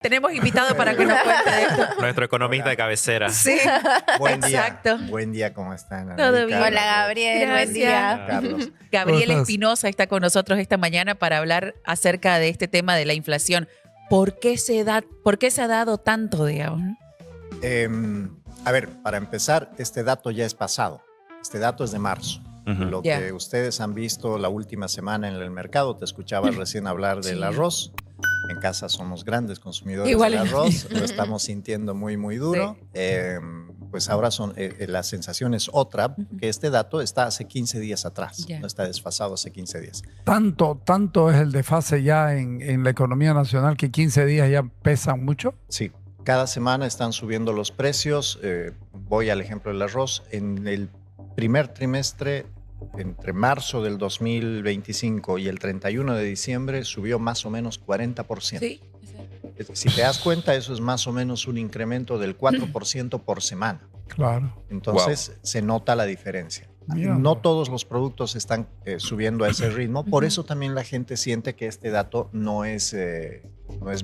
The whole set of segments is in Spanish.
Tenemos invitado para que nos cuente de esto. Nuestro economista de cabecera. Sí, Buen día. exacto. Buen día, ¿cómo están? Todo bien. Hola, Gabriel. Buen Gracias. día. Carlos. Gabriel ¿Cómo estás? Espinosa está con nosotros esta mañana para hablar acerca de este tema de la inflación. ¿Por qué se ha dado tanto, digamos? A ver, para empezar, este dato ya es pasado. Este dato es de marzo. Ujú. Lo Ya. que ustedes han visto la última semana en el mercado, te escuchaba recién hablar del Sí. arroz. En casa somos grandes consumidores Igual del en- arroz, lo estamos sintiendo muy, muy duro. Pues ahora la sensación es otra, que este dato está hace 15 días atrás, Ya. no está desfasado hace 15 días. Tanto es el desfase ya en la economía nacional que 15 días ya pesan mucho. Sí, cada semana están subiendo los precios. Voy al ejemplo del arroz. En el primer trimestre, entre marzo del 2025 y el 31 de diciembre, subió más o menos 40%. Sí. Si te das cuenta, eso es más o menos un incremento del 4% por semana. Claro. Entonces, se nota la diferencia. Mira. No todos los productos están subiendo a ese ritmo. Por eso también la gente siente que este dato no es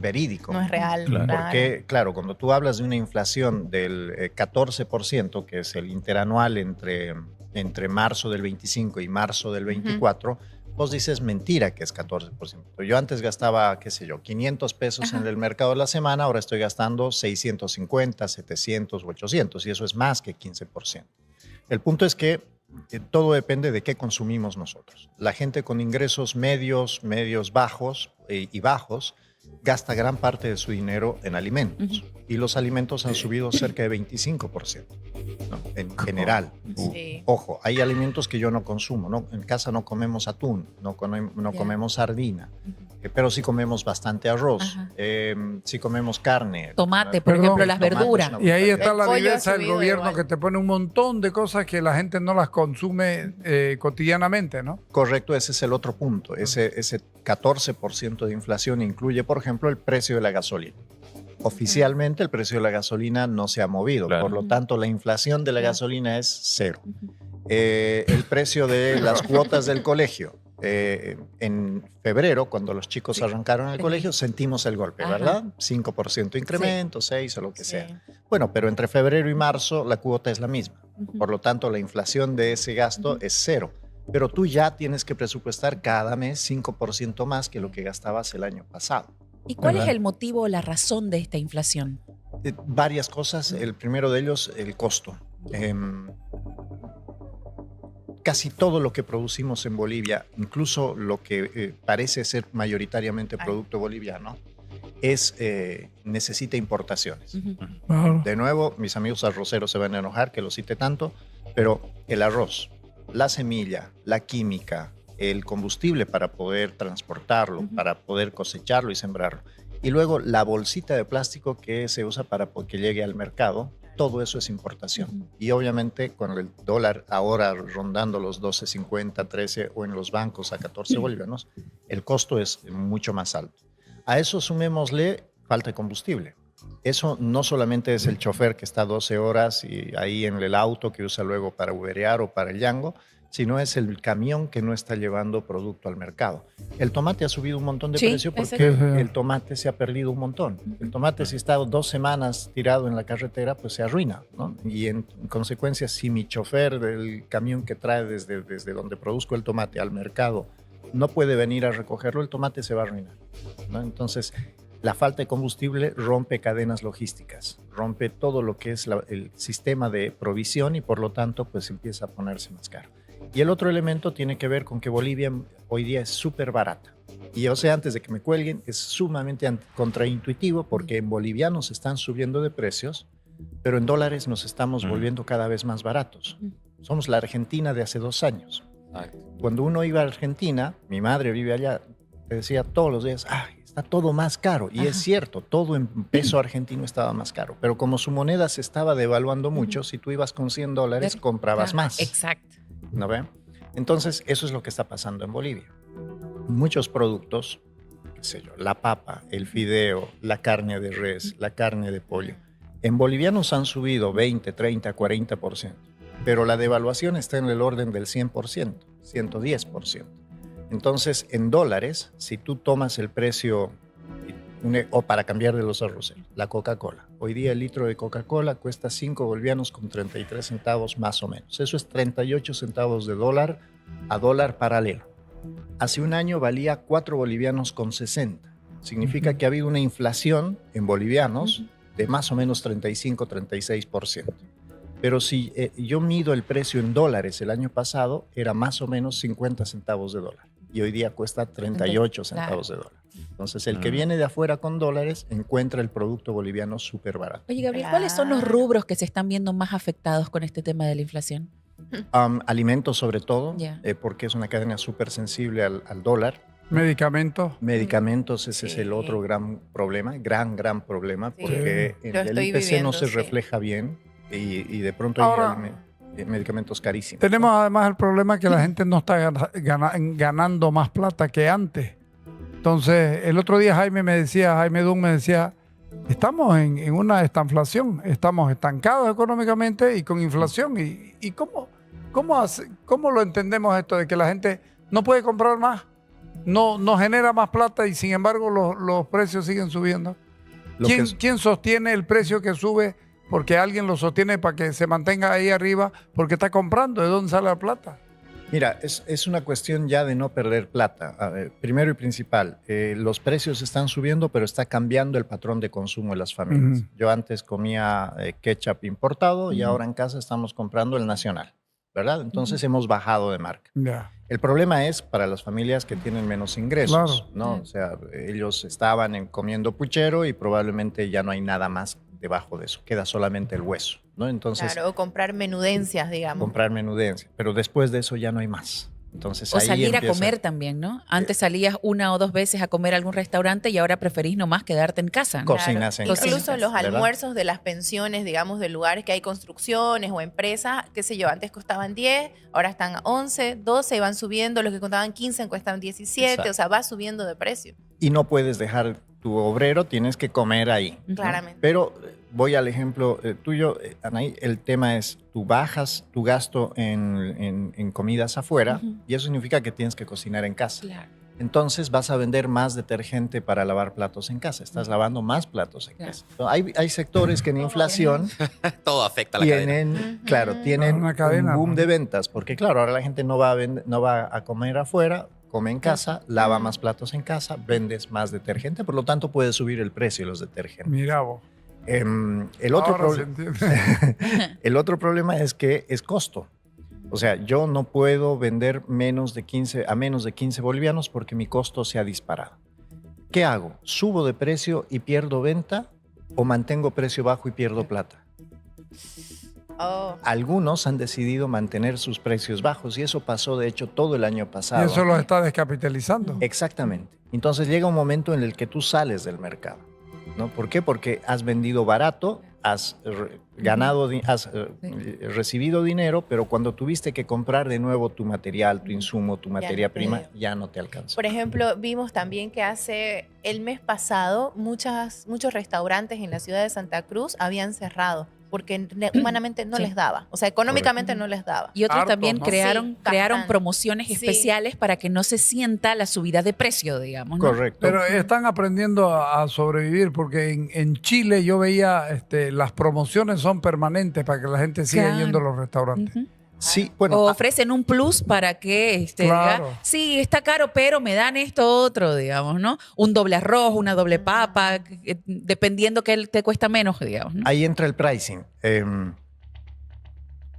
verídico. No es real. Claro. Porque, claro, cuando tú hablas de una inflación del 14%, que es el interanual entre marzo del 25 y marzo del 24, vos dices mentira que es 14%. Yo antes gastaba, qué sé yo, 500 pesos en el mercado de la semana, ahora estoy gastando 650, 700 o 800, y eso es más que 15%. El punto es que todo depende de qué consumimos nosotros. La gente con ingresos medios bajos y bajos gasta gran parte de su dinero en alimentos. Y los alimentos han subido cerca de 25%, ¿no? En general. Sí. Ojo, hay alimentos que yo no consumo, ¿no? En casa no comemos atún, no Ya. comemos sardina, pero sí comemos bastante arroz, Ajá. sí comemos carne. Tomate, por Perdón. ejemplo, las Tomate es verduras. una Y ahí barbaridad. está El la pollo ha viveza del subido gobierno igual. que te pone un montón de cosas que la gente no las consume cotidianamente, ¿no? Correcto, ese es el otro punto. Ese 14% de inflación incluye, por ejemplo, el precio de la gasolina. Oficialmente el precio de la gasolina no se ha movido, Claro. por lo tanto la inflación de la Claro. gasolina es cero. El precio de las cuotas del colegio. En febrero, cuando los chicos Sí. arrancaron el colegio, sentimos el golpe, Ajá. ¿verdad? 5% incremento, 6 o lo que Sí. sea. Bueno, pero entre febrero y marzo la cuota es la misma. Ujú. Por lo tanto, la inflación de ese gasto es cero. Pero tú ya tienes que presupuestar cada mes 5% más que lo que gastabas el año pasado. ¿Y cuál es ¿Verdad? el motivo o la razón de esta inflación? Varias cosas. El primero de ellos, el costo. Casi todo lo que producimos en Bolivia, incluso lo que parece ser mayoritariamente producto boliviano, necesita importaciones. Ujú. Claro. De nuevo, mis amigos arroceros se van a enojar que lo cite tanto, pero el arroz, la semilla, la química, el combustible para poder transportarlo, para poder cosecharlo y sembrarlo, y luego la bolsita de plástico que se usa para que llegue al mercado, todo eso es importación. Ujú. Y obviamente con el dólar ahora rondando los 12.50, 13 o en los bancos a 14 bolivianos, el costo es mucho más alto. A eso sumémosle falta de combustible. Eso no solamente es el chofer que está 12 horas y ahí en el auto que usa luego para uberear o para el Yango, sino es el camión que no está llevando producto al mercado. El tomate ha subido un montón de Sí, precio porque ese- el tomate se ha perdido un montón. El tomate, si está 2 semanas tirado en la carretera, pues se arruina, ¿no? Y en consecuencia, si mi chofer del camión que trae desde donde produzco el tomate al mercado no puede venir a recogerlo, el tomate se va a arruinar, ¿no? Entonces, la falta de combustible rompe cadenas logísticas, rompe todo lo que es el sistema de provisión y por lo tanto pues empieza a ponerse más caro. Y el otro elemento tiene que ver con que Bolivia hoy día es súper barata. Y yo sé, antes de que me cuelguen, es sumamente contraintuitivo porque en bolivianos están subiendo de precios, pero en dólares nos estamos volviendo cada vez más baratos. Somos la Argentina de hace 2 años. Cuando uno iba a Argentina, mi madre vive allá, te decía todos los días, ¡ay, está todo más caro! Y es cierto, todo en peso argentino estaba más caro. Pero como su moneda se estaba devaluando mucho, si tú ibas con $100, comprabas más. Exacto. ¿No ve? Entonces, eso es lo que está pasando en Bolivia. Muchos productos, qué sé yo, la papa, el fideo, la carne de res, la carne de pollo, en bolivianos han subido 20, 30, 40%, pero la devaluación está en el orden del 100%, 110%. Entonces, en dólares, si tú tomas el precio, o para cambiar de los arroceros, la Coca-Cola. Hoy día el litro de Coca-Cola cuesta 5 bolivianos con 33 centavos más o menos. Eso es 38 centavos de dólar a dólar paralelo. Hace un año valía 4 bolivianos con 60. Significa que ha habido una inflación en bolivianos de más o menos 35-36%. Pero si yo mido el precio en dólares el año pasado, era más o menos 50 centavos de dólar. Y hoy día cuesta 38 centavos de dólar. Entonces, el que viene de afuera con dólares encuentra el producto boliviano súper barato. Oye, Gabriel, ¿cuáles son los rubros que se están viendo más afectados con este tema de la inflación? Alimentos sobre todo, Ya. porque es una cadena súper sensible al dólar. Medicamentos. Medicamentos, ese es Sí. el otro gran problema, gran problema, Sí. porque Lo el estoy IPC no viviendo, se sí. refleja bien y de pronto Ahora, hay medicamentos carísimos. Tenemos además el problema que la gente no está ganando más plata que antes. Entonces, el otro día Jaime Dunn me decía, estamos en una estanflación, estamos estancados económicamente y con inflación. ¿Y cómo lo entendemos esto de que la gente no puede comprar más, no genera más plata y sin embargo los precios siguen subiendo? ¿Quién sostiene el precio que sube? Porque alguien lo sostiene para que se mantenga ahí arriba porque está comprando. ¿De dónde sale la plata? Mira, es una cuestión ya de no perder plata. A ver, primero y principal, los precios están subiendo, pero está cambiando el patrón de consumo de las familias. Yo antes comía ketchup importado y ahora en casa estamos comprando el nacional, ¿verdad? Entonces hemos bajado de marca. Ya. El problema es para las familias que tienen menos ingresos, Claro. ¿no? O sea, ellos estaban comiendo puchero y probablemente ya no hay nada más debajo de eso, queda solamente el hueso, ¿no? Entonces, Claro, o comprar menudencias, digamos. comprar menudencia, pero después de eso ya no hay más. Entonces, O ahí salir a empieza- comer también, ¿no? Antes salías 1 o 2 veces a comer a algún restaurante y ahora preferís nomás quedarte en casa, ¿no? Cocinas en casa, Incluso los ¿verdad? almuerzos de las pensiones, digamos, de lugares que hay construcciones o empresas, qué sé yo, antes costaban 10, ahora están 11, 12 y van subiendo, los que costaban 15 cuestan 17, Exacto. o sea, va subiendo de precio. Y no puedes dejar tu obrero, tienes que comer ahí, ¿no? Claramente. Pero voy al ejemplo tuyo, Anaí, el tema es, tú bajas tu gasto en comidas afuera y eso significa que tienes que cocinar en casa. Claro. Entonces vas a vender más detergente para lavar platos en casa. Estás lavando más platos en Claro. casa. Hay sectores que en inflación Todo afecta a la cadena. tienen, claro, tienen Una cadena, un boom ¿no? de ventas. Porque claro, ahora la gente no va a comer afuera, come en casa, lava más platos en casa, vendes más detergente. Por lo tanto, puedes subir el precio de los detergentes. Mira vos. El otro Ahora se problema... entiende. El otro problema es que es costo. O sea, yo no puedo vender a menos de 15 bolivianos porque mi costo se ha disparado. ¿Qué hago? ¿Subo de precio y pierdo venta o mantengo precio bajo y pierdo plata? Oh, Algunos han decidido mantener sus precios bajos y eso pasó de hecho todo el año Y pasado. eso los está descapitalizando. Exactamente. Entonces llega un momento en el que tú sales del mercado, ¿no? ¿Por qué? Porque has vendido barato, has recibido dinero, pero cuando tuviste que comprar de nuevo tu material, tu insumo, tu materia no te prima, dio. ya no te alcanza. por ejemplo, vimos también que hace el mes pasado muchos restaurantes en la ciudad de Santa Cruz habían cerrado porque humanamente no Sí. les daba, o sea, económicamente Correcto. no les daba. Y otros Harto, también ¿no? crearon Sí, bastante. promociones Sí. especiales para que no se sienta la subida de precio, digamos, ¿no? Correcto. Pero están aprendiendo a sobrevivir porque en Chile yo veía las promociones son permanentes para que la gente siga Claro. yendo a los restaurantes. Ujú. sí, bueno, O ofrecen un plus para que Claro. diga, sí, está caro, pero me dan esto otro, digamos, ¿no? Un doble arroz, una doble papa, dependiendo que te cuesta menos, digamos, ¿no? ahí entra el pricing.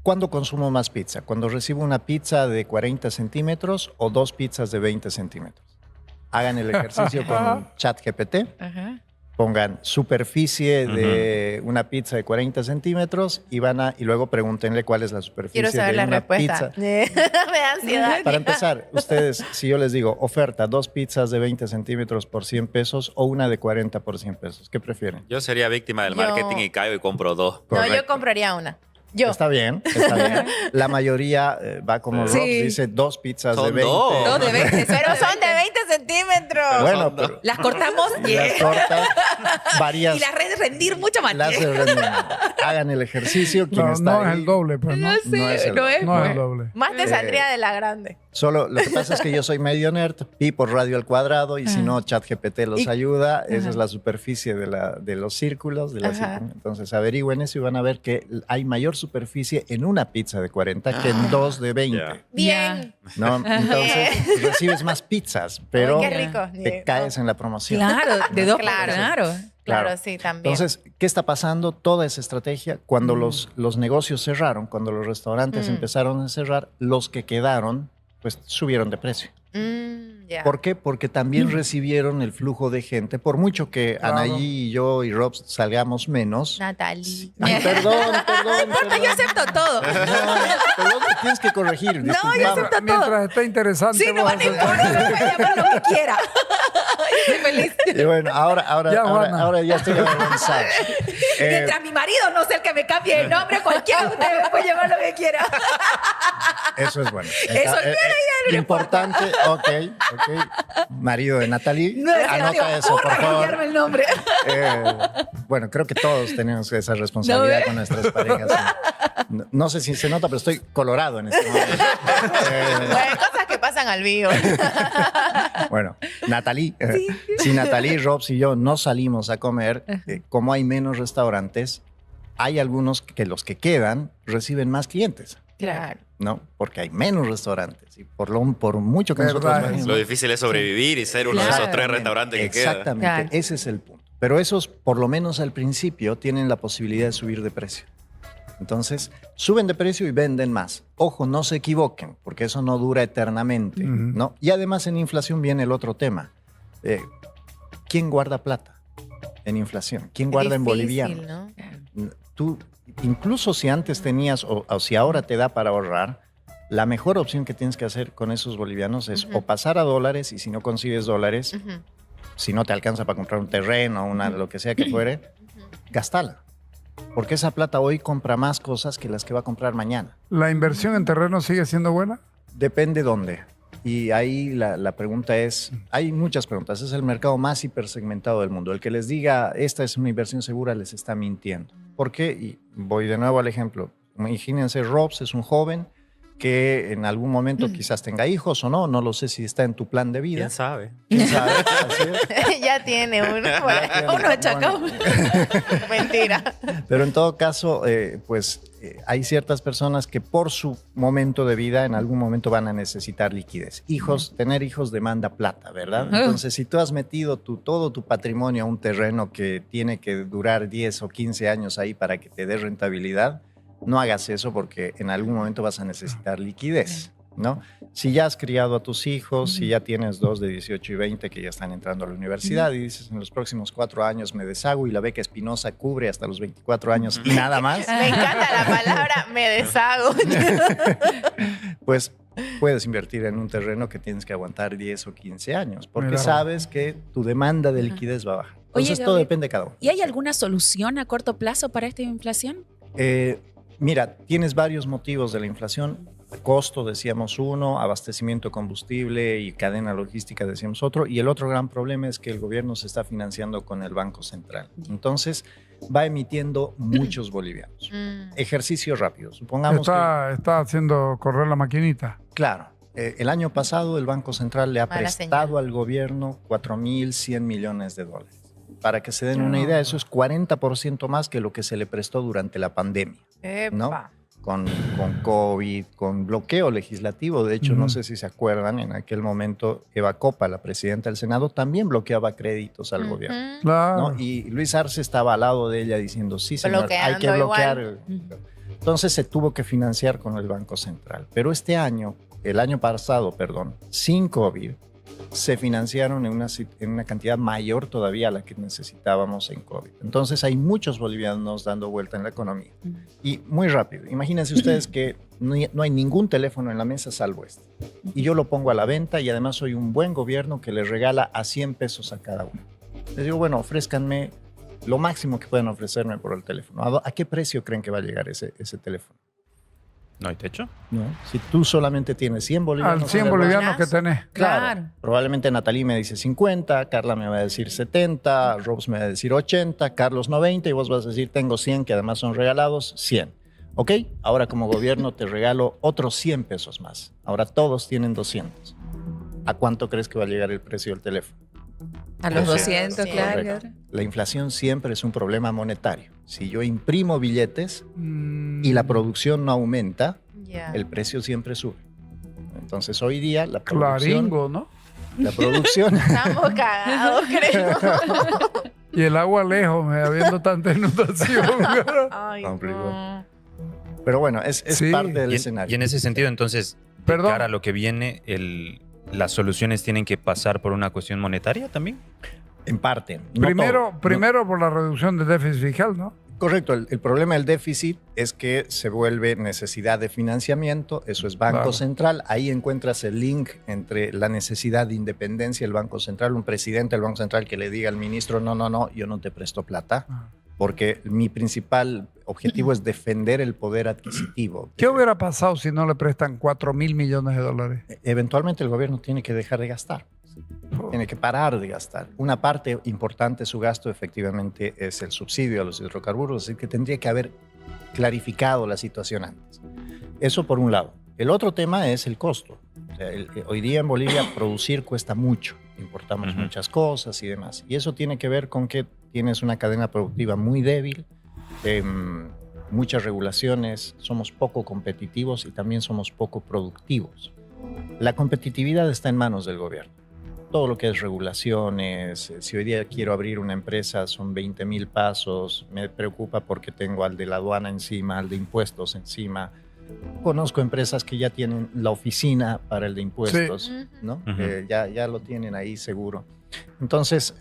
¿Cuándo consumo más pizza? ¿Cuando recibo una pizza de 40 centímetros o 2 pizzas de 20 centímetros? Hagan el ejercicio con ChatGPT. Ajá. Pongan superficie de una pizza de 40 centímetros y luego pregúntenle cuál es la superficie Quiero saber de la una respuesta. pizza. Me da ansiedad. Para empezar, ustedes, si yo les digo oferta, 2 pizzas de 20 centímetros por 100 pesos o una de 40 por 100 pesos, ¿qué prefieren? Yo sería víctima del Yo- marketing y caigo y compro 2. No, yo Correcto. compraría una. Yo. Está bien, está bien. La mayoría va como Sí. Rob, dice 2 pizzas de Son 20. dos. Dos de 20. Pero son de 20 centímetros. Bueno, Son dos. pero Las cortamos las cortas varias. y las redes rendir mucho más. las de rendimiento. hagan el ejercicio. Quien No, está no es ahí, el doble, pues no. No sé, No es el no es. No es pues. el doble. Más te saldría de la grande. Solo lo que pasa es que yo soy medio nerd, pi por radio al cuadrado, y si no, ChatGPT los Y- ayuda. Esa es la superficie de los círculos. Ajá. Entonces averigüen eso y van a ver que hay mayor superficie en una pizza de 40 que en dos de 20. Ya. Bien. ¿No? Entonces recibes más pizzas, pero Ay, qué rico. te caes en la promoción. Claro, de dos, Claro. claro. Claro, sí, también. Entonces, ¿qué está pasando? Toda esa estrategia, cuando los negocios cerraron, cuando los restaurantes empezaron a cerrar, los que quedaron, pues subieron de precio. Ya. ¿Por qué? Porque también recibieron el flujo de gente. Por mucho que Claro. Anaí y yo y Rob salgamos menos. Natalie. Ay, perdón. No importa, yo acepto todo. Perdón, me tienes que corregir. No, yo disculpame. acepto todo. Mientras esté interesante. Sí, no vos van a haces- importar, puede llamar lo que quiera. Yo estoy feliz. Y bueno, ahora ya estoy avanzado. Mientras mi marido no sea el que me cambie el nombre, cualquiera de ustedes me puede llamar lo que quiera. Eso es bueno. Eso Importante, ok. Marido de Natalie, No es anota eso, por favor. cambiarme el nombre. Bueno, creo que todos tenemos esa responsabilidad ¿No con nuestras parejas. No sé si se nota, pero estoy colorado en este momento. Bueno, cosas que pasan al vivo. Bueno, Natalie, si Natalie, Robs y yo no salimos a comer, como hay menos restaurantes, hay algunos que los que quedan reciben más clientes, Claro. ¿no? Porque hay menos restaurantes y por mucho que nosotros Verdad. bajemos- Lo difícil es sobrevivir y ser uno de esos 3 Claro. restaurantes que quedan. Exactamente, Claro. ese es el punto. Pero esos, por lo menos al principio, tienen la posibilidad de subir de precio. Entonces, suben de precio y venden más. Ojo, no se equivoquen, porque eso no dura eternamente, Ujú. ¿no? Y además en inflación viene el otro tema. ¿Quién guarda plata en inflación? ¿Quién guarda en Difícil, boliviano? ¿no? Tú, incluso si antes tenías o si ahora te da para ahorrar, la mejor opción que tienes que hacer con esos bolivianos es Ujú. o pasar a dólares, y si no consigues dólares, Ujú. si no te alcanza para comprar un terreno, lo que sea que fuere, gastala. Porque esa plata hoy compra más cosas que las que va a comprar mañana. ¿La inversión en terreno sigue siendo buena? Depende dónde. Y ahí la pregunta es, hay muchas preguntas, es el mercado más hipersegmentado del mundo. El que les diga, esta es una inversión segura, les está mintiendo. ¿Por qué? Y voy de nuevo al ejemplo. Imagínense, Robs es un joven que en algún momento quizás tenga hijos o no lo sé si está en tu plan de vida. ¿Quién sabe? ¿Quién sabe? Así es. Ya tiene uno. por ahí. Uno achacado. Mentira. Pero en todo caso, hay ciertas personas que por su momento de vida en algún momento van a necesitar liquidez. Tener hijos demanda plata, ¿verdad? Entonces, si tú has metido todo tu patrimonio a un terreno que tiene que durar 10 o 15 años ahí para que te dé rentabilidad, no hagas eso porque en algún momento vas a necesitar liquidez, ¿no? Si ya has criado a tus hijos, si ya tienes 2 de 18 y 20 que ya están entrando a la universidad y dices, en los próximos 4 años me deshago y la beca Espinosa cubre hasta los 24 años y nada más, Me encanta la palabra me deshago. pues puedes invertir en un terreno que tienes que aguantar 10 o 15 años porque Mira. sabes que tu demanda de liquidez va a bajar. Oye, Entonces todo Gabriel, depende de cada uno. ¿Y hay alguna solución a corto plazo para esta inflación? Mira, tienes varios motivos de la inflación. Costo, decíamos uno, abastecimiento de combustible y cadena logística, decíamos otro. Y el otro gran problema es que el gobierno se está financiando con el Banco Central. Entonces, va emitiendo muchos bolivianos. Ejercicio rápido. Supongamos Está haciendo correr la maquinita. claro, el año pasado el Banco Central le ha Mala prestado señal. al gobierno 4.100 millones de dólares. Para que se den una idea, eso es 40% más que lo que se le prestó durante la pandemia. ¿No? Epa. Con COVID, con bloqueo legislativo. De hecho, no sé si se acuerdan, en aquel momento Eva Copa, la presidenta del Senado, también bloqueaba créditos al gobierno. Ujú. Claro. ¿No? Y Luis Arce estaba al lado de ella diciendo, sí, señor, hay que Bloqueando bloquear. igual. Entonces se tuvo que financiar con el Banco Central. Pero el año pasado, sin COVID, se financiaron en una cantidad mayor todavía a la que necesitábamos en COVID. Entonces hay muchos bolivianos dando vuelta en la economía. Y muy rápido, imagínense ustedes que no hay ningún teléfono en la mesa salvo este. Y yo lo pongo a la venta y además soy un buen gobierno que les regala a 100 pesos a cada uno. Les digo, bueno, ofrézcanme lo máximo que puedan ofrecerme por el teléfono. ¿A qué precio creen que va a llegar ese teléfono? ¿No hay techo? ¿no? Si tú solamente tienes 100 bolivianos. Al 100 en el bolivianos que bolsazo. tenés. Claro. Probablemente Natalie me dice 50, Carla me va a decir 70, Robs me va a decir 80, Carlos 90 y vos vas a decir tengo 100 que además son regalados, 100. ¿Ok? Ahora como gobierno te regalo otros 100 pesos más. Ahora todos tienen 200. ¿A cuánto crees que va a llegar el precio del teléfono? A los 200, 200, claro. Correcto. La inflación siempre es un problema monetario. Si yo imprimo billetes y la producción no aumenta, Ya. el precio siempre sube. Entonces hoy día la producción... Claringo, ¿no? La producción... Estamos cagados, creo. Y el agua lejos, habiendo tanta inundación. Ay, Hombre, no. Pero bueno, es Sí. parte del Y escenario. en ese sentido, entonces, de Perdón. cara a lo que viene, las soluciones tienen que pasar por una cuestión monetaria también. En parte. No todo. Primero por la reducción del déficit fiscal, ¿no? Correcto. El problema del déficit es que se vuelve necesidad de financiamiento. Eso es Banco Claro. Central. Ahí encuentras el link entre la necesidad de independencia del Banco Central. Un presidente del Banco Central que le diga al ministro, no, yo no te presto plata. Ah. Porque mi principal objetivo es defender el poder adquisitivo. ¿Qué hubiera pasado si no le prestan 4.000 millones de dólares? Eventualmente el gobierno tiene que dejar de gastar. Tiene que parar de gastar. Una parte importante de su gasto efectivamente es el subsidio a los hidrocarburos, así que tendría que haber clarificado la situación antes. Eso por un lado. El otro tema es el costo. O sea, hoy día en Bolivia producir cuesta mucho. Importamos Ujú. muchas cosas y demás. Y eso tiene que ver con que tienes una cadena productiva muy débil, muchas regulaciones, somos poco competitivos y también somos poco productivos. La competitividad está en manos del gobierno. Todo lo que es regulaciones, si hoy día quiero abrir una empresa son 20.000 pasos, me preocupa porque tengo al de la aduana encima, al de impuestos encima. Conozco empresas que ya tienen la oficina para el de impuestos, Sí. ¿no? Ujú. Ya lo tienen ahí seguro. Entonces,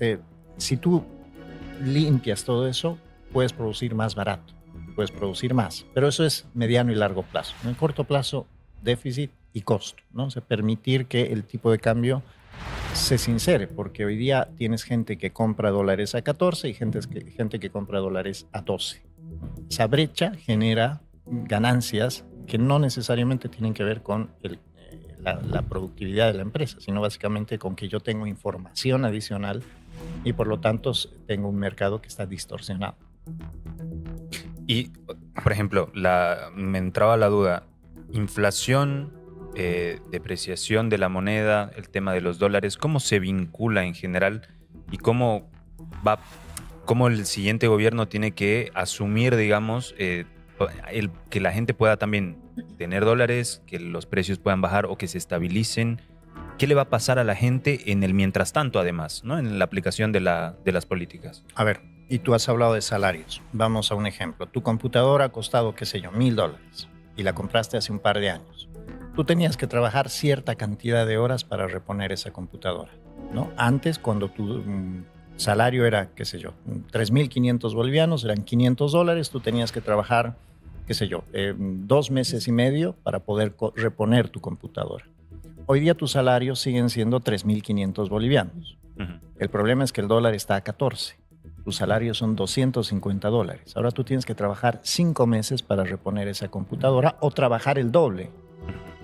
si tú limpias todo eso, puedes producir más barato, puedes producir más, pero eso es mediano y largo plazo. En el corto plazo, déficit y costo, ¿no? O sea, permitir que el tipo de cambio se sincere, porque hoy día tienes gente que compra dólares a 14 y gente que compra dólares a 12. Esa brecha genera ganancias que no necesariamente tienen que ver con la productividad de la empresa, sino básicamente con que yo tengo información adicional y por lo tanto tengo un mercado que está distorsionado. Y, por ejemplo, me entraba la duda, inflación, depreciación de la moneda, el tema de los dólares, ¿cómo se vincula en general y cómo el siguiente gobierno tiene que asumir, digamos, que la gente pueda también tener dólares, que los precios puedan bajar o que se estabilicen? ¿Qué le va a pasar a la gente en el mientras tanto, además, ¿no? En la aplicación de las políticas? A ver, y tú has hablado de salarios. Vamos a un ejemplo. Tu computadora ha costado, qué sé yo, $1,000 y la compraste hace un par de años. Tú tenías que trabajar cierta cantidad de horas para reponer esa computadora, ¿no? Antes, cuando tu salario era, qué sé yo, 3.500 bolivianos, eran $500, tú tenías que trabajar, qué sé yo, 2 meses y medio para poder reponer tu computadora. Hoy día tus salarios siguen siendo 3.500 bolivianos. Ujú. El problema es que el dólar está a 14. Tus salarios son $250. Ahora tú tienes que trabajar 5 meses para reponer esa computadora o trabajar el doble,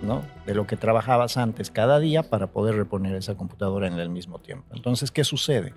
¿no? De lo que trabajabas antes cada día para poder reponer esa computadora en el mismo tiempo. Entonces, ¿qué sucede?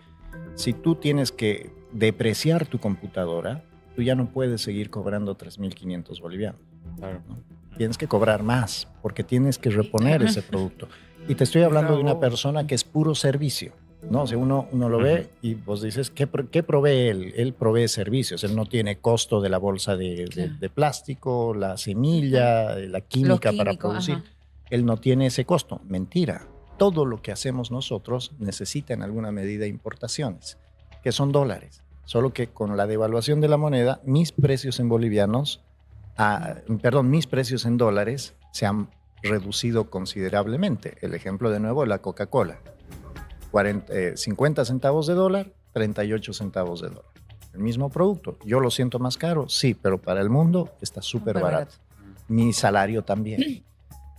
Si tú tienes que depreciar tu computadora, tú ya no puedes seguir cobrando 3.500 bolivianos. ¿No? Tienes que cobrar más porque tienes que reponer ese producto. Y te estoy hablando de una persona que es puro servicio, ¿no? O sea, uno lo ve y vos dices, ¿qué provee él? Él provee servicios. Él no tiene costo de la bolsa de plástico, la semilla, la química para químicos, producir. ajá. Él no tiene ese costo. Mentira. Todo lo que hacemos nosotros necesita en alguna medida importaciones, que son dólares. Solo que con la devaluación de la moneda, mis precios en mis precios en dólares se han reducido considerablemente. El ejemplo de nuevo de la Coca-Cola. 50 centavos de dólar, 38 centavos de dólar. El mismo producto. Yo lo siento más caro, sí, pero para el mundo está súper barato. Mi salario también.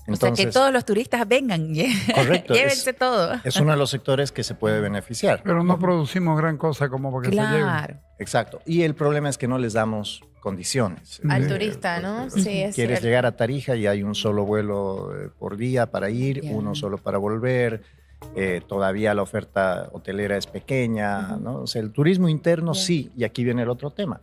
O sea, que todos los turistas vengan, Correcto, llévense todo. es uno de los sectores que se puede beneficiar. Pero no producimos gran cosa como para que se lleven. Claro. Exacto. Y el problema es que no les damos condiciones. Al turista, ¿no? Sí, es Quieres cierto. llegar a Tarija y hay un solo vuelo por día para ir, Ya. uno solo para volver. Todavía la oferta hotelera es pequeña, ¿no? O sea, el turismo interno Ya. sí, y aquí viene el otro tema.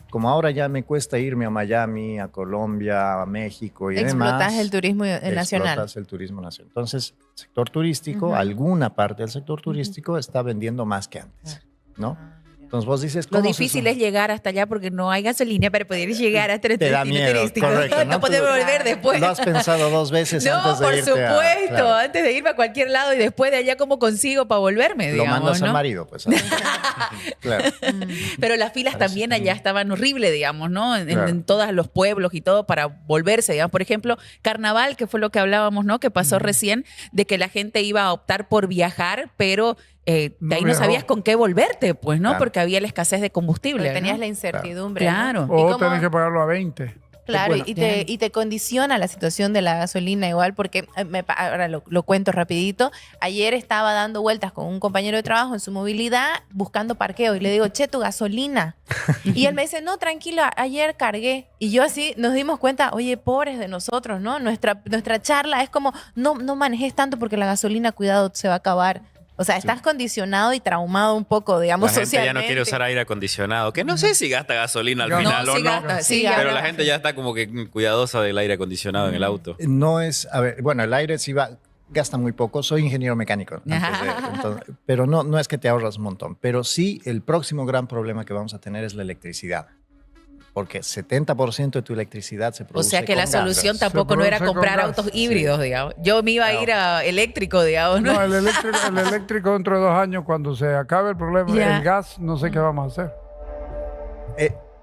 Como ahora ya me cuesta irme a Miami, a Colombia, a México y Explotas demás. el turismo nacional. Explotas el turismo nacional. Entonces, sector turístico, Ujú. alguna parte del sector turístico está vendiendo más que antes, ¿no? Entonces vos dices, Lo ¿cómo difícil se es llegar hasta allá porque no hay gasolina para poder llegar hasta el Te da destino miedo, turístico. correcto, No ¿no? podemos Tú- volver después. Lo has pensado 2 veces No, antes de por irte supuesto, claro. antes de irme a cualquier lado y después de allá, ¿cómo consigo para volverme? Lo Digamos, mandas ¿no? al marido, pues. Claro. Pero las filas Parece también que allá no. estaban horribles, digamos, ¿no? Claro. En todos los pueblos y todo para volverse, digamos. Por ejemplo, Carnaval, que fue lo que hablábamos, ¿no? Que pasó recién, de que la gente iba a optar por viajar, pero de No ahí no viajó. sabías con qué volverte, pues, ¿no? Claro. Porque había la escasez de combustible. Pero tenías ¿no? la incertidumbre. ¿no? Claro. ¿Y O cómo- tenés que pagarlo a 20. Claro, Bueno, y te condiciona la situación de la gasolina igual, porque ahora lo cuento rapidito. Ayer estaba dando vueltas con un compañero de trabajo en su movilidad buscando parqueo y le digo, che, tu gasolina. Y él me dice, no, tranquilo, ayer cargué. Y yo así nos dimos cuenta, oye, pobres de nosotros, ¿no? Nuestra charla es como, no manejes tanto porque la gasolina, cuidado, se va a acabar. O sea, estás condicionado y traumado un poco, digamos, La gente ya socialmente. no quiere usar aire acondicionado, que no sé si gasta gasolina al No, final o sí no. gasta, sí Sí, gasta. Pero la gente ya está como que cuidadosa del aire acondicionado en el auto. No es, a ver, bueno, el aire sí va, gasta muy poco. Soy ingeniero mecánico, pero no es que te ahorras un montón. Pero sí, el próximo gran problema que vamos a tener es la electricidad. Porque 70% de tu electricidad se O produce sea que la con gas. solución Se tampoco no era produce con comprar gas. autos híbridos, digamos. Yo me iba a ir a eléctrico, digamos, ¿no? No, el eléctrico dentro de 2 años, cuando se acabe el problema, Ya. el gas, no sé qué vamos a hacer.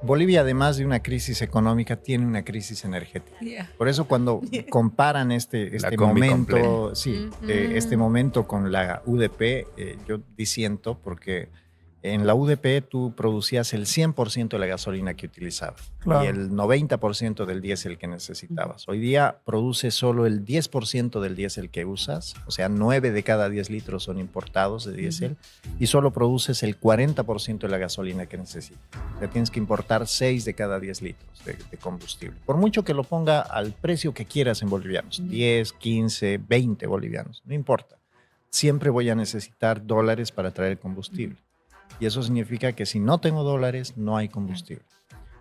Bolivia, además de una crisis económica, tiene una crisis energética. Yeah. Por eso cuando comparan este combi momento, sí, Ujú. este momento con la UDP, yo disiento porque en la UDP tú producías el 100% de la gasolina que utilizabas Claro. y el 90% del diésel que necesitabas. Hoy día produces solo el 10% del diésel que usas, o sea, 9 de cada 10 litros son importados de diésel y solo produces el 40% de la gasolina que necesitas. O sea, tienes que importar 6 de cada 10 litros de combustible. Por mucho que lo ponga al precio que quieras en bolivianos, 10, 15, 20 bolivianos, no importa. Siempre voy a necesitar dólares para traer combustible. Y eso significa que si no tengo dólares, no hay combustible.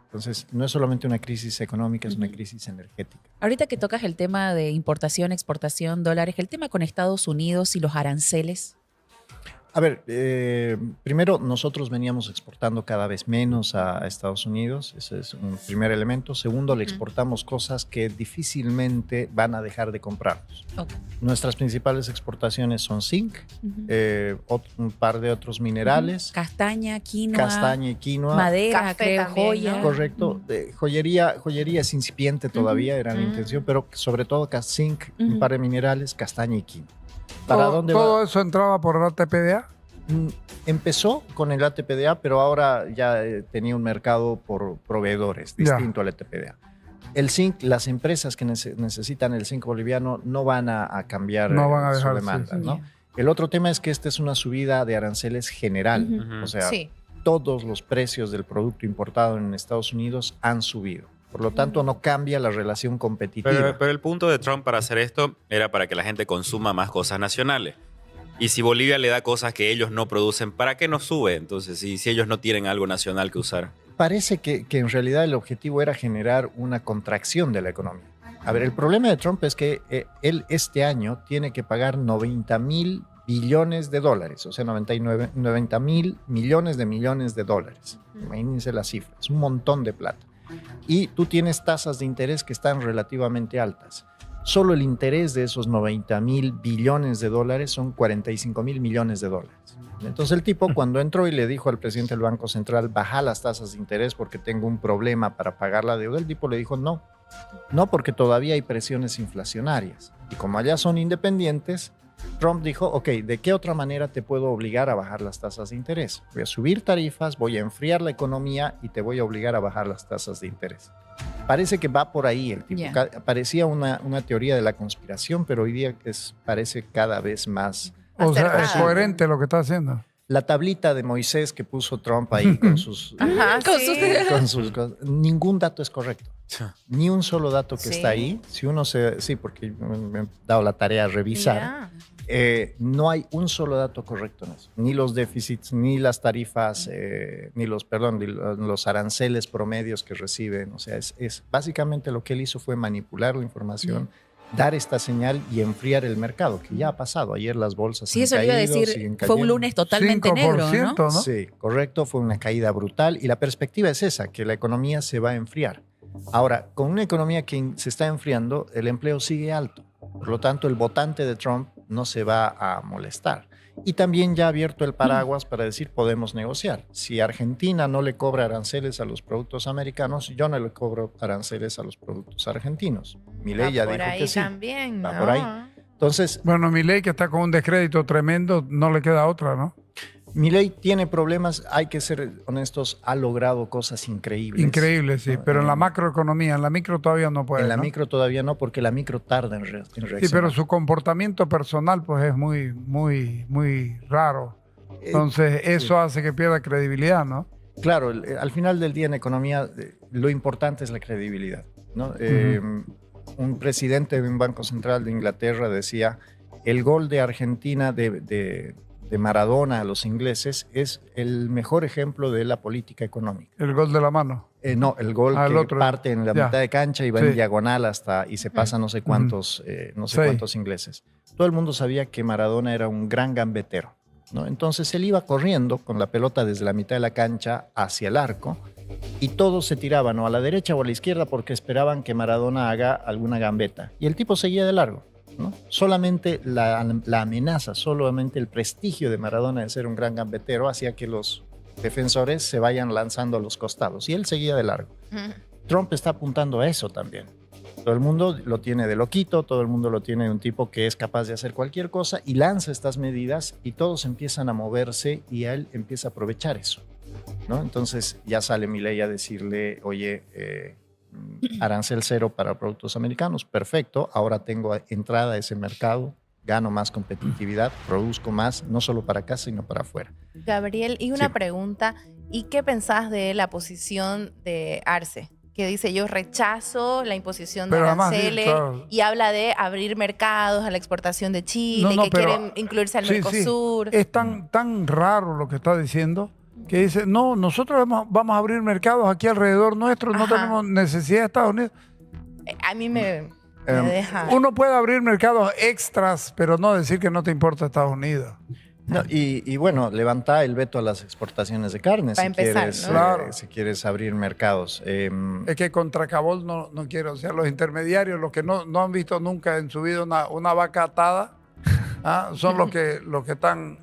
Entonces, no es solamente una crisis económica, es una crisis energética. Ahorita que tocas el tema de importación, exportación, dólares, el tema con Estados Unidos y los aranceles. A ver, primero nosotros veníamos exportando cada vez menos a Estados Unidos, ese es un primer elemento. Segundo, le exportamos cosas que difícilmente van a dejar de comprarnos. Ok. Nuestras principales exportaciones son zinc, un par de otros minerales, Castaña, quinoa, castaña y quinoa. madera, Café creo, también, joya. ¿no? Correcto. Joyería es incipiente todavía, era la Mm. intención, pero sobre todo zinc, Ujú. un par de minerales, castaña y quinoa. ¿Para todo, dónde todo va? eso entraba por ATPDA. Empezó con el ATPDA, pero ahora ya tenía un mercado por proveedores Ya. distinto al ATPDA. El zinc, las empresas que necesitan el zinc boliviano no van a cambiar No van a su dejar, demanda, sí, ¿no? Ya. El otro tema es que esta es una subida de aranceles general. Ujú. O sea, Sí. todos los precios del producto importado en Estados Unidos han subido. Por lo tanto, no cambia la relación competitiva. Pero el punto de Trump para hacer esto era para que la gente consuma más cosas nacionales. Y si Bolivia le da cosas que ellos no producen, ¿para qué nos sube? Entonces, si ellos no tienen algo nacional que usar. Parece que en realidad el objetivo era generar una contracción de la economía. A ver, el problema de Trump es que él este año tiene que pagar 90.000 billones de dólares, o sea, 90.000 millones de dólares. Imagínense la cifra, es un montón de plata. Y tú tienes tasas de interés que están relativamente altas. Solo el interés de esos 90.000 billones de dólares son 45.000 millones de dólares. Entonces el tipo cuando entró y le dijo al presidente del Banco Central, baja las tasas de interés porque tengo un problema para pagar la deuda, el tipo le dijo no, porque todavía hay presiones inflacionarias. Y como allá son independientes, Trump dijo, ok, ¿de qué otra manera te puedo obligar a bajar las tasas de interés? Voy a subir tarifas, voy a enfriar la economía y te voy a obligar a bajar las tasas de interés. Parece que va por ahí el tipo. Ya. Parecía una teoría de la conspiración, pero hoy día parece cada vez más. O sea, es Acertada. coherente lo que está haciendo. La tablita de Moisés que puso Trump ahí con sus... Ajá, Con sí. sus- con sus cosas, ningún dato es correcto. Ni un solo dato que Sí. está ahí. Si uno se... Sí, porque me he dado la tarea de revisar. Mira. No hay un solo dato correcto en eso. Ni los déficits, ni las tarifas, ni los aranceles promedios que reciben. O sea, es básicamente lo que él hizo fue manipular la información, dar esta señal y enfriar el mercado, que ya ha pasado. Ayer las bolsas Sí, han eso le iba a caído, decir. siguen Fue un cayendo. lunes totalmente negro, ¿no? 5%, ¿no? Sí, correcto, fue una caída brutal y la perspectiva es esa, que la economía se va a enfriar. Ahora, con una economía que se está enfriando, el empleo sigue alto. Por lo tanto, el votante de Trump no se va a molestar. Y también ya ha abierto el paraguas para decir podemos negociar. Si Argentina no le cobra aranceles a los productos americanos, yo no le cobro aranceles a los productos argentinos. Milei ya Va por dijo ahí que sí. también, Va ¿no? por ahí. Entonces, Bueno, Milei, que está con un descrédito tremendo, no le queda otra, ¿no? Milei tiene problemas, hay que ser honestos, ha logrado cosas increíbles. Increíble, sí. ¿no? Pero en la macroeconomía, en la micro todavía no puede. En la ¿no? micro todavía no, porque la micro tarda en reaccionar. Sí, pero su comportamiento personal, pues, es muy, muy, muy raro. Entonces, eso hace que pierda credibilidad, ¿no? Claro, al final del día en economía lo importante es la credibilidad, ¿no? Un presidente de un banco central de Inglaterra decía, el gol de Argentina de Maradona a los ingleses es el mejor ejemplo de la política económica. El gol de la mano. No, el gol Ah, el que otro. parte en la Ya. mitad de cancha y va Sí. en diagonal hasta y se pasa no sé cuántos, Sí. cuántos ingleses. Todo el mundo sabía que Maradona era un gran gambetero, ¿no? Entonces él iba corriendo con la pelota desde la mitad de la cancha hacia el arco y todos se tiraban o a la derecha o a la izquierda porque esperaban que Maradona haga alguna gambeta. Y el tipo seguía de largo, ¿no? Solamente la amenaza, solamente el prestigio de Maradona de ser un gran gambetero hacía que los defensores se vayan lanzando a los costados. Y él seguía de largo. Ujú. Trump está apuntando a eso también. Todo el mundo lo tiene de loquito, todo el mundo lo tiene de un tipo que es capaz de hacer cualquier cosa y lanza estas medidas y todos empiezan a moverse y él empieza a aprovechar eso, ¿no? Entonces ya sale Milei a decirle, oye, arancel cero para productos americanos, perfecto, ahora tengo entrada a ese mercado, gano más competitividad, produzco más, no solo para acá, sino para afuera. Gabriel, y una Sí. pregunta, ¿y qué pensás de la posición de Arce? Que dice, yo rechazo la imposición de Pero además, aranceles claro. y habla de abrir mercados a la exportación de Chile, No, no, que pero- quieren incluirse al Sí, sí. Mercosur. Es tan raro lo que está diciendo que dice, no, nosotros vamos a abrir mercados aquí alrededor nuestro, no Ajá. tenemos necesidad de Estados Unidos. A mí me Em, deja... Uno puede abrir mercados extras, pero no decir que no te importa Estados Unidos. No, y bueno, levanta el veto a las exportaciones de carne Para empezar, quieres, ¿no? Claro. si quieres abrir mercados. Es que contra Cabol no quiero, o sea, los intermediarios, los que no han visto nunca en su vida una vaca atada, son los que están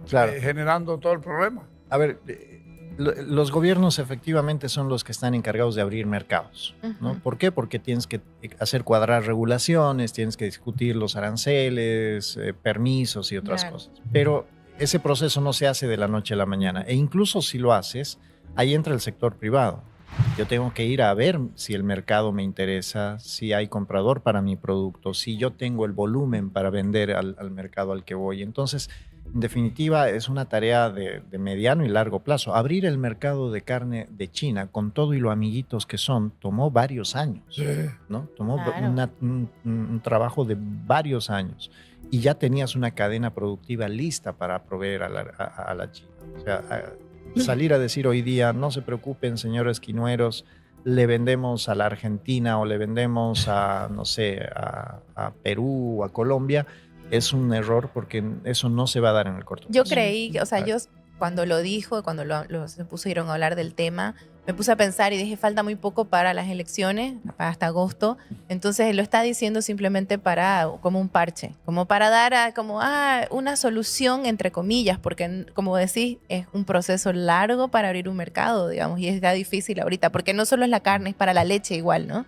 Claro. generando todo el problema. A ver, los gobiernos efectivamente son los que están encargados de abrir mercados, ¿no? Ujú. ¿Por qué? Porque tienes que hacer cuadrar regulaciones, tienes que discutir los aranceles, permisos y otras Claro. cosas. Pero ese proceso no se hace de la noche a la mañana. E incluso si lo haces, ahí entra el sector privado. Yo tengo que ir a ver si el mercado me interesa, si hay comprador para mi producto, si yo tengo el volumen para vender al mercado al que voy. Entonces, en definitiva, es una tarea de mediano y largo plazo. Abrir el mercado de carne de China, con todo y lo amiguitos que son, tomó varios años, ¿no? Tomó Claro. un trabajo de varios años. Y ya tenías una cadena productiva lista para proveer a la China. O sea, salir a decir hoy día, no se preocupen, señores quinueros, le vendemos a la Argentina o le vendemos a, no sé, a Perú o a Colombia, es un error porque eso no se va a dar en el corto Yo plazo. creí, o sea, yo cuando lo dijo, cuando se pusieron a hablar del tema, me puse a pensar y dije, falta muy poco para las elecciones, hasta agosto. Entonces lo está diciendo simplemente para, como un parche, como para dar una solución, entre comillas, porque como decís, es un proceso largo para abrir un mercado, digamos, y está difícil ahorita, porque no solo es la carne, es para la leche igual, ¿no?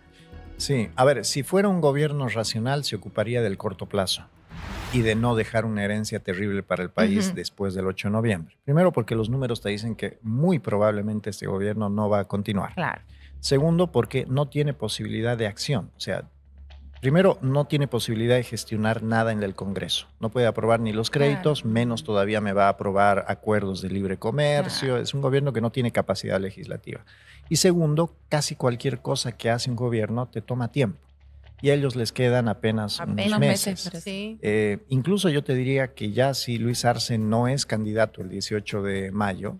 Sí, a ver, si fuera un gobierno racional se ocuparía del corto plazo y de no dejar una herencia terrible para el país Ujú. después del 8 de noviembre. Primero, porque los números te dicen que muy probablemente este gobierno no va a continuar. Claro. Segundo, porque no tiene posibilidad de acción. O sea, Primero, no tiene posibilidad de gestionar nada en el Congreso. No puede aprobar ni los créditos, menos todavía me va a aprobar acuerdos de libre comercio. Es un gobierno que no tiene capacidad legislativa. Y segundo, casi cualquier cosa que hace un gobierno te toma tiempo. Y a ellos les quedan apenas unos unos meses. meses, pero Sí. Incluso yo te diría que ya si Luis Arce no es candidato el 18 de mayo,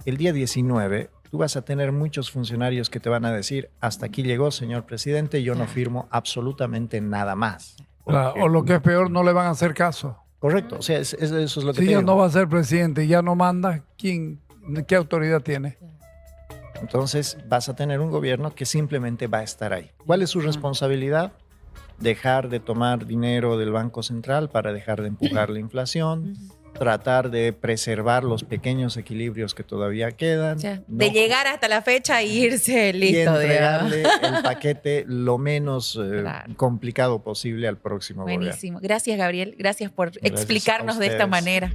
el día 19 tú vas a tener muchos funcionarios que te van a decir, hasta aquí llegó, señor presidente, yo no firmo absolutamente nada más. Porque- O lo que es peor, no le van a hacer caso. Correcto, o sea, eso es lo que Si te ya digo. no va a ser presidente y ya no manda, ¿qué autoridad tiene? Entonces vas a tener un gobierno que simplemente va a estar ahí. ¿Cuál es su responsabilidad? Dejar de tomar dinero del Banco Central para dejar de empujar la inflación, tratar de preservar los pequeños equilibrios que todavía quedan. O sea, no- de llegar hasta la fecha e irse, y listo. digamos. entregarle el paquete lo menos Claro. complicado posible al próximo gobierno. Buenísimo. Gracias, Gabriel. Gracias por Gracias a explicarnos de esta ustedes. manera.